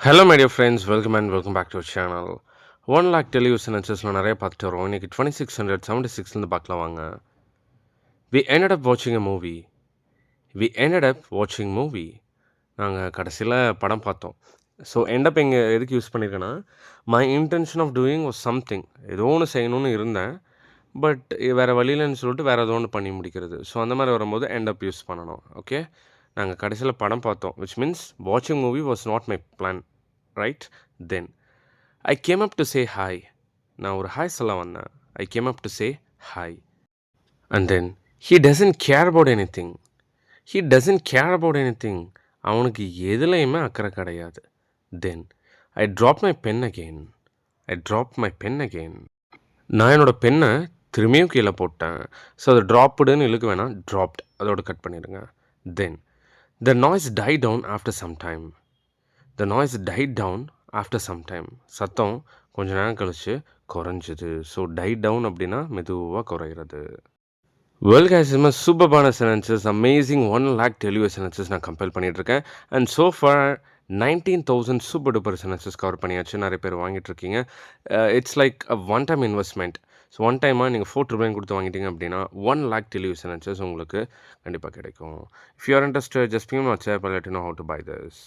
Hello my dear friends, welcome and welcome back to our channel. 1 lakh television நெச்சஸில் நிறைய பார்த்துட்டு வரோம். இன்றைக்கி 2676 பார்க்கலாம் வாங்க. We ended up watching a movie. We ended up watching movie. நாங்கள் கடைசியில் படம் பார்த்தோம். ஸோ எண்டப் இங்கே எதுக்கு யூஸ் பண்ணியிருக்கேன்னா, my intention of doing was something. ஏதோ ஒன்று செய்யணும்னு இருந்தேன், பட் வேறு வழியிலன்னு சொல்லிட்டு வேறு ஏதோ ஒன்று பண்ணி முடிக்கிறது. ஸோ அந்த மாதிரி வரும்போது எண்டப் யூஸ் பண்ணணும். ஓகே, நாங்கள் கடைசியில் படம் பார்த்தோம், விச் மீன்ஸ் வாட்சிங் movie was not my plan, right? Then I came up to say hi. நான் ஒரு ஹாய் சொல்ல வந்தேன். I came up to say hi. And then he doesn't care about anything. He doesn't care about anything. அவனுக்கு எதுலேயுமே அக்கறை கிடையாது. Then I drop my pen again. I drop my pen again. நான் என்னோடய பென்னை திரும்பியும் கீழே போட்டேன். So அது ட்ராப்டுன்னு இழுக்க வேணாம், ட்ராப்ட் அதோட கட் பண்ணிடுங்க. Then the noise die down after some time. The noise died down after some time. சத்தம் கொஞ்ச நேரம் கழிச்சு குறைஞ்சிது. ஸோ டை டவுன் அப்படின்னா மெதுவாக குறையிறது. வேர்ல்ட் கேசிமா சூப்பர்பான sentences, amazing 1 lakh delivery sentences நான் கம்பேர் பண்ணிகிட்ருக்கேன். And so far 19,000 super duper sentences cover பண்ணியாச்சு. நிறைய பேர் வாங்கிட்டு இருக்கீங்க. It's like a one time investment. So one டைமாக நீங்கள் 4 கொடுத்து வாங்கிட்டீங்க அப்படின்னா 1 lakh டெலிவரி சென்டென்சஸ் உங்களுக்கு கண்டிப்பாக கிடைக்கும். If you are interested, just ping WhatsApp, I let you know how to buy this.